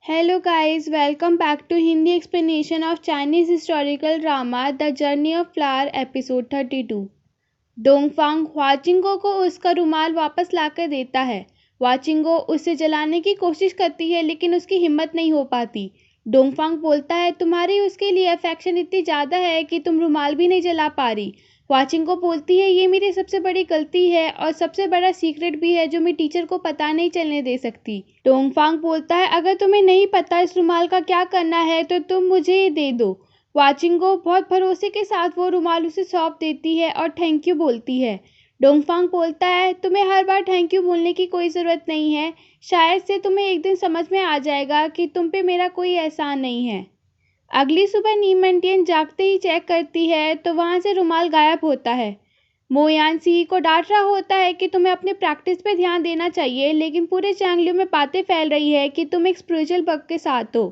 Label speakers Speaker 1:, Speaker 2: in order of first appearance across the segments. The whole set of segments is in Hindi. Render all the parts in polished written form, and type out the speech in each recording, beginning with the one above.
Speaker 1: Hello guys, welcome back to Hindi explanation of Chinese historical drama The Journey of Flower episode 32। डोंगफांग वाचिंगो को उसका रुमाल वापस लाकर देता है। वाचिंगो उसे जलाने की कोशिश करती है लेकिन उसकी हिम्मत नहीं हो पाती। डोंगफांग बोलता है तुम्हारी उसके लिए अफेक्शन इतनी ज़्यादा है कि तुम रुमाल भी नहीं जला पा रही। वाचिंगो बोलती है ये मेरी सबसे बड़ी गलती है और सबसे बड़ा सीक्रेट भी है जो मैं टीचर को पता नहीं चलने दे सकती। डोंगफांग बोलता है अगर तुम्हें नहीं पता इस रुमाल का क्या करना है तो तुम मुझे ये दे दो। वाचिंगो बहुत भरोसे के साथ वो रुमाल उसे सौंप देती है और थैंक यू बोलती है। डोंगफांग बोलता है तुम्हें हर बार थैंक यू बोलने की कोई ज़रूरत नहीं है, शायद से तुम्हें एक दिन समझ में आ जाएगा कि तुम पे मेरा कोई एहसान नहीं है। अगली सुबह नीमंटियन जागते ही चेक करती है तो वहाँ से रुमाल गायब होता है। मोयान सी को डांट रहा होता है कि तुम्हें अपने प्रैक्टिस पे ध्यान देना चाहिए, लेकिन पूरे चैंगलियो में बातें फैल रही है कि तुम एक स्पिरिचुअल बग के साथ हो।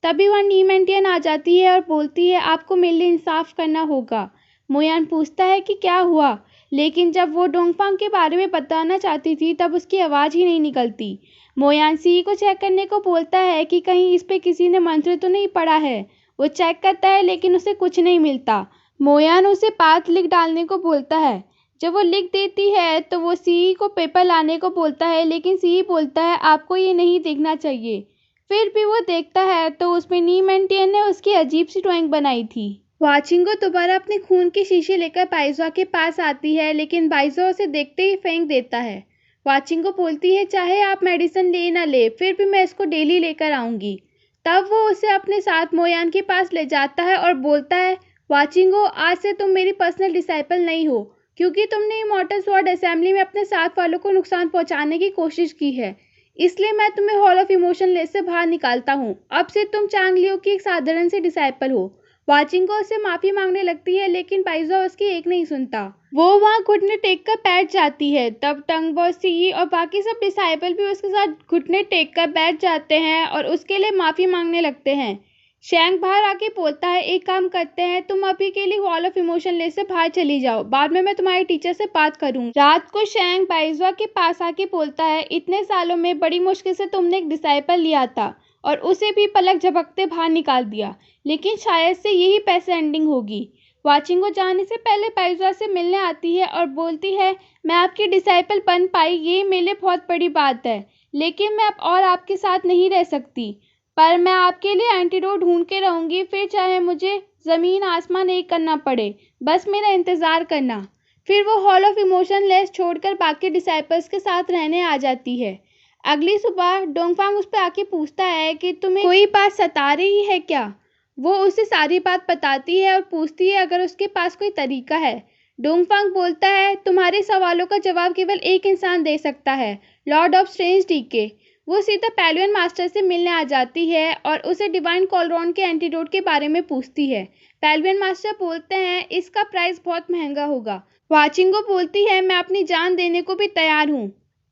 Speaker 1: तभी वहाँ नीमंटियन आ जाती है और बोलती है आपको मेरे लिए इंसाफ करना होगा। मोयान पूछता है कि क्या हुआ, लेकिन जब वो डोंगफांग के बारे में बताना चाहती थी तब उसकी आवाज़ ही नहीं निकलती। मोयान सी को चेक करने को बोलता है कि कहीं इस पे किसी ने मंत्र तो नहीं पढ़ा है। वो चेक करता है लेकिन उसे कुछ नहीं मिलता। मोयान उसे पाथ लिख डालने को बोलता है। जब वो लिख देती है तो वो सी को पेपर लाने को बोलता है, लेकिन सी बोलता है आपको ये नहीं देखना चाहिए। फिर भी वो देखता है तो उसमें नीमंटियन ने उसकी अजीब सी ड्राइंग बनाई थी। वाचिंगो दोबारा अपने खून के शीशे लेकर बाइज़ुआ के पास आती है, लेकिन बाइज़ुआ उसे देखते ही फेंक देता है। वाचिंगो बोलती है चाहे आप मेडिसिन ले ना ले फिर भी मैं इसको डेली लेकर आऊँगी। तब वो उसे अपने साथ मोयान के पास ले जाता है और बोलता है वाचिंगो आज से तुम मेरी पर्सनल डिसाइपल नहीं हो, क्योंकि तुमने इमॉर्टल स्वॉर्ड असेंबली में अपने साथ वालों को नुकसान पहुंचाने की कोशिश की है, इसलिए मैं तुम्हें हॉल ऑफ इमोशन लिस्ट से बाहर निकालता हूँ। अब से तुम चांगलियो की एक साधारण सी डिसाइपल हो। वाचिंगो उससे माफ़ी मांगने लगती है लेकिन बाइज़ुआ उसकी एक नहीं सुनता। वो वहाँ घुटने टेक कर बैठ जाती है। तब टंगबो सी और बाकी सब डिसाइपल भी उसके साथ घुटने टेक कर बैठ जाते हैं और उसके लिए माफ़ी मांगने लगते हैं। शैंक बाहर आके बोलता है एक काम करते हैं, तुम अभी के लिए हॉल ऑफ इमोशन लिस्ट से बाहर चली जाओ, बाद में मैं तुम्हारे टीचर से बात करूँ। रात को शैंक बाइज़ुआ के पास आके बोलता है इतने सालों में बड़ी मुश्किल से तुमने एक डिसाइपल लिया था और उसे भी पलक झपकते बाहर निकाल दिया, लेकिन शायद से यही पैसे एंडिंग होगी। वाचिंगो जाने से पहले बाइज़ुआ से मिलने आती है और बोलती है मैं आपकी डिसाइपल बन पाई ये मेरे लिए बहुत बड़ी बात है, लेकिन मैं अब और आपके साथ नहीं रह सकती, पर मैं आपके लिए एंटीडोट ढूंढ के रहूँगी, फिर चाहे मुझे ज़मीन आसमान एक करना पड़े, बस मेरा इंतज़ार करना। फिर वो हॉल ऑफ इमोशन लेस छोड़कर बाकी डिसाइपल्स के साथ रहने आ जाती है। अगली सुबह डोंगफांग उस पर आके पूछता है कि तुम्हें कोई बात सता रही है क्या। वो उसे सारी बात बताती है और पूछती है अगर उसके पास कोई तरीका है। डोंगफांग बोलता है तुम्हारे सवालों का जवाब केवल एक इंसान दे सकता है, लॉर्ड ऑफ स्ट्रेंज डीके। वो सीधा पैलवियन मास्टर से मिलने आ जाती है और उसे डिवाइन कॉलरॉन के एंटीडोट के बारे में पूछती है। पैलवियन मास्टर बोलते हैं इसका प्राइस बहुत महंगा होगा। वाचिंगो बोलती है मैं अपनी जान देने को भी तैयार हूँ।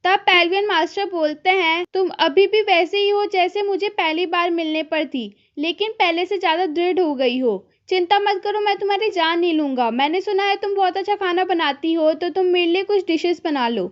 Speaker 1: तब पैलवियन मास्टर बोलते हैं तुम अभी भी वैसे ही हो जैसे मुझे पहली बार मिलने पर थी, लेकिन पहले से ज़्यादा दृढ़ हो गई हो। चिंता मत करो, मैं तुम्हारी जान नहीं लूँगा। मैंने सुना है तुम बहुत अच्छा खाना बनाती हो, तो तुम मेरे लिए कुछ डिशेस बना लो।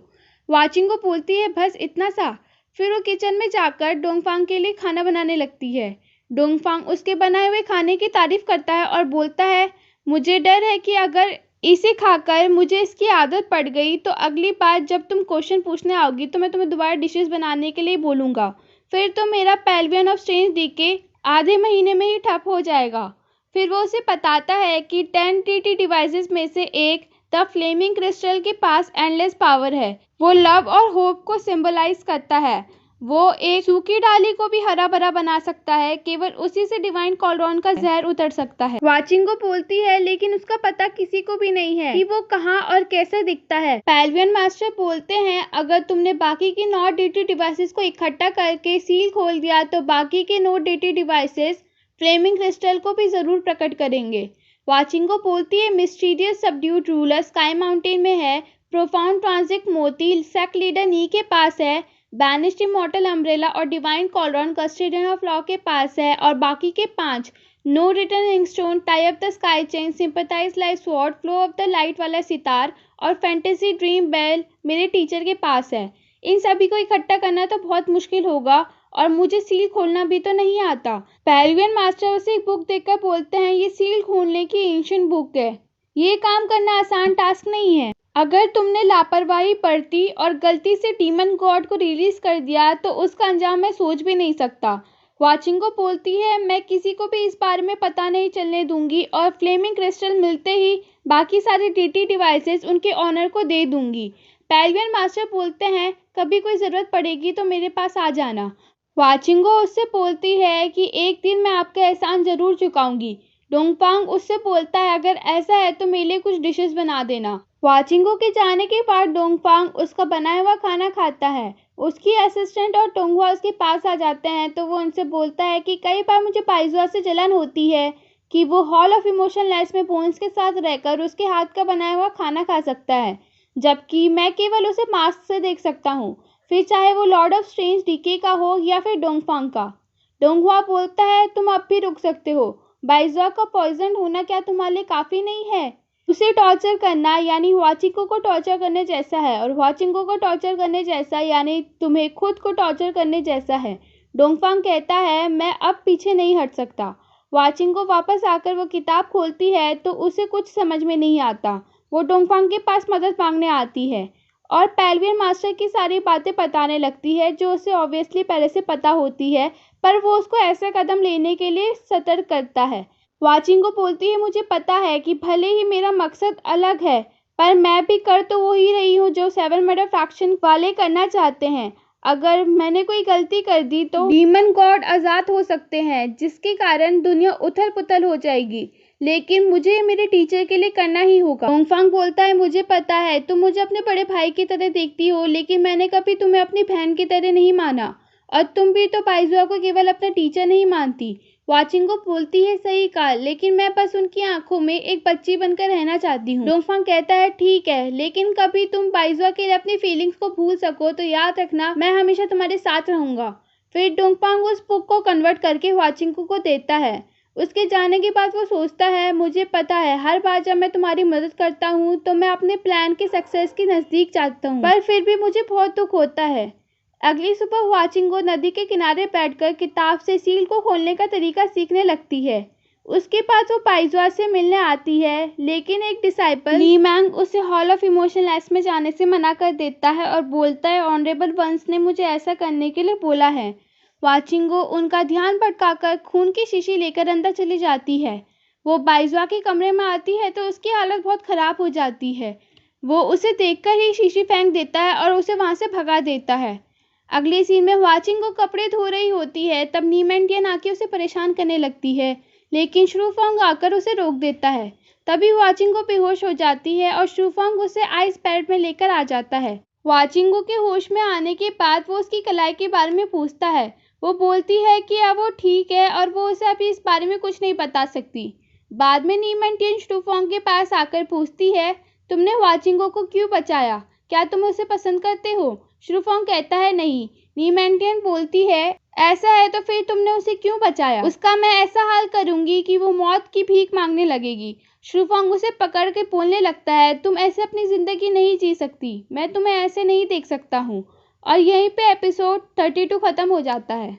Speaker 1: वाचिंगो बोलती है बस इतना सा। फिर वो किचन में जाकर डोंगफांग के लिए खाना बनाने लगती है। डोंगफांग उसके बनाए हुए खाने की तारीफ करता है और बोलता है मुझे डर है कि अगर इसे खाकर मुझे इसकी आदत पड़ गई तो अगली बार जब तुम क्वेश्चन पूछने आओगी तो मैं तुम्हें दोबारा डिशेस बनाने के लिए बोलूँगा, फिर तो मेरा पैलवियन ऑफ स्ट्रेंज डीके आधे महीने में ही ठप हो जाएगा। फिर वो उसे बताता है कि 10 टीटी डिवाइसेस में से एक द फ्लेमिंग क्रिस्टल के पास एंडलेस पावर है। वो लव और होप को सिंबलाइज करता है। वो एक सूखी डाली को भी हरा भरा बना सकता है, केवल उसी से डिवाइन कॉलरॉन का जहर उतर सकता है। वाचिंगो बोलती है लेकिन उसका पता किसी को भी नहीं है कि वो कहाँ और कैसे दिखता है। पैलवियन मास्टर बोलते हैं अगर तुमने बाकी की नॉट डेटी डिवाइसेस को इकट्ठा करके सील खोल दिया तो बाकी के not deity devices flaming crystal को भी जरूर प्रकट करेंगे। वाचिंगो बोलती है mysterious subdued ruler sky mountain में है, प्रोफाउंड ट्रांजिट मोती सेक्ट लीडर नी के पास है, बैनिस्ड इमॉर्टल अम्ब्रेला और divine cauldron custodian of law के पास है, और बाकी के 5 no return inkstone, tie up the sky chain, sympathise life sword, flow of the light वाला सितार और फैंटेसी ड्रीम बेल मेरे टीचर के पास है। इन सभी को इकट्ठा करना तो बहुत मुश्किल होगा और मुझे सील खोलना भी तो नहीं आता। पेरिवियन मास्टर उसे एक बुक देकर बोलते हैं, ये सील खोलने की एंशिएंट बुक है। ये काम करना आसान टास्क नहीं है। अगर तुमने लापरवाही बरती और गलती से डीमन गॉड को रिलीज कर दिया तो उसका अंजाम मैं सोच भी नहीं सकता। वाचिंगो बोलती है, मैं किसी को भी इस बारे में पता नहीं चलने दूंगी और फ्लेमिंग क्रिस्टल मिलते ही बाकी सारे डीटी डिवाइसेस उनके ऑनर को दे दूंगी। पेरिवियन मास्टर बोलते हैं, कभी कोई ज़रूरत पड़ेगी तो मेरे पास आ जाना। वाचिंगो उससे बोलती है कि एक दिन मैं आपका एहसान ज़रूर चुकाऊंगी। डोंगफांग उससे बोलता है, अगर ऐसा है तो मेरे लिए कुछ डिशेस बना देना। वाचिंगो के जाने के बाद डोंगफांग उसका बनाया हुआ खाना खाता है। उसकी असिस्टेंट और टोंगहुआ उसके पास आ जाते हैं तो वो उनसे बोलता है कि कई बार मुझे बाइजुआ से जलन होती है कि वो हॉल ऑफ इमोशनलेस में बोन्स के साथ रहकर उसके हाथ का बनाया हुआ खाना खा सकता है, जबकि मैं केवल उसे मास्क से देख सकता हूँ, फिर चाहे वो लॉर्ड ऑफ स्ट्रेंज डीके का हो या फिर डोंगफांग का। डोंगहुआ बोलता है, तुम अब भी रुक सकते हो। बाइजुआ का पॉइजन होना क्या तुम्हारे लिए काफ़ी नहीं है? उसे टॉर्चर करना यानी हुआचिंगो को टॉर्चर करने जैसा है और हुआचिंगो को टॉर्चर करने जैसा यानी तुम्हें खुद को टॉर्चर करने जैसा है। डोंगफांग कहता है, मैं अब पीछे नहीं हट सकता। हुआचिंगो वापस आकर वो किताब खोलती है तो उसे कुछ समझ में नहीं आता। वो डोंगफांग के पास मदद मांगने आती है और पेरिवियन मास्टर की सारी बातें बताने लगती है जो उसे ऑब्वियसली पहले से पता होती है, पर वो उसको ऐसे कदम लेने के लिए सतर्क करता है। वाचिंगो बोलती है, मुझे पता है कि भले ही मेरा मकसद अलग है, पर मैं भी कर तो वो ही रही हूँ जो सेवन मर्डर फैक्शन वाले करना चाहते हैं। अगर मैंने कोई गलती कर दी तो डीमन गॉड आज़ाद हो सकते हैं, जिसके कारण दुनिया उथल पुथल हो जाएगी, लेकिन मुझे मेरे टीचर के लिए करना ही होगा। डोंगफांग बोलता है, मुझे पता है तुम मुझे अपने बड़े भाई की तरह देखती हो, लेकिन मैंने कभी तुम्हें अपनी बहन की तरह नहीं माना और तुम भी तो बाइजुआ को केवल अपना टीचर नहीं मानती। वाचिंगो बोलती है, सही कहा, लेकिन मैं बस उनकी आंखों में एक बच्ची बनकर रहना चाहती हूँ। डोंगफांग कहता है, ठीक है, लेकिन कभी तुम बाइजुआ के लिए अपनी फीलिंग्स को भूल सको तो याद रखना मैं हमेशा तुम्हारे साथ रहूंगा। फिर डोंगफांग उस बुक को कन्वर्ट करके वाचिंगो को देता है। उसके जाने के बाद वो सोचता है, मुझे पता है हर बार जब मैं तुम्हारी मदद करता हूँ तो मैं अपने प्लान के सक्सेस के नज़दीक जाता हूँ, पर फिर भी मुझे बहुत दुख होता है। अगली सुबह वाचिंगो नदी के किनारे बैठकर किताब से सील को खोलने का तरीका सीखने लगती है। उसके पास वो बाइजुआ से मिलने आती है, लेकिन एक डिसाइपल ली मैंग उसे हॉल ऑफ इमोशनलेस में जाने से मना कर देता है और बोलता है, ऑनरेबल वंस ने मुझे ऐसा करने के लिए बोला है। वाचिंगो उनका ध्यान भटकाकर खून की शीशी लेकर अंदर चली जाती है। वो बाइजुआ के कमरे में आती है तो उसकी हालत बहुत ख़राब हो जाती है। वो उसे देखकर ही शीशी फेंक देता है और उसे वहाँ से भगा देता है। अगले सीन में वाचिंगो कपड़े धो रही होती है, तब नीमेंटियन आके उसे परेशान करने लगती है, लेकिन शूफोंग आकर उसे रोक देता है। तभी वाचिंगो बेहोश हो जाती है और शूफोंग उसे आइस पैड में लेकर आ जाता है। वाचिंगो के होश में आने के बाद वो उसकी कलाई के बारे में पूछता है। वो बोलती है कि अब वो ठीक है और वो उसे अभी इस बारे में कुछ नहीं बता सकती। बाद में नीमेंटियन शूफोंग के पास आकर पूछती है, तुमने वाचिंगो को क्यों बचाया? क्या तुम उसे पसंद करते हो? शूफोंग कहता है, नहीं। नीमेंटियन बोलती है, ऐसा है तो फिर तुमने उसे क्यों बचाया? उसका मैं ऐसा हाल करूंगी कि वो मौत की भीख मांगने लगेगी। शूफोंग उसे पकड़ के बोलने लगता है, तुम ऐसे अपनी ज़िंदगी नहीं जी सकती, मैं तुम्हें ऐसे नहीं देख सकता हूँ। और यहीं पे एपिसोड 32 ख़त्म हो जाता है।